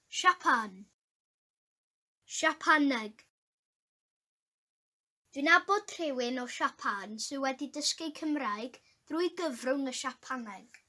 Siapan. Siapaneg. Dwi'n nabod rhywun o Siapan sydd wedi dysgu Cymraeg drwy gyfrwng y Siapaneg.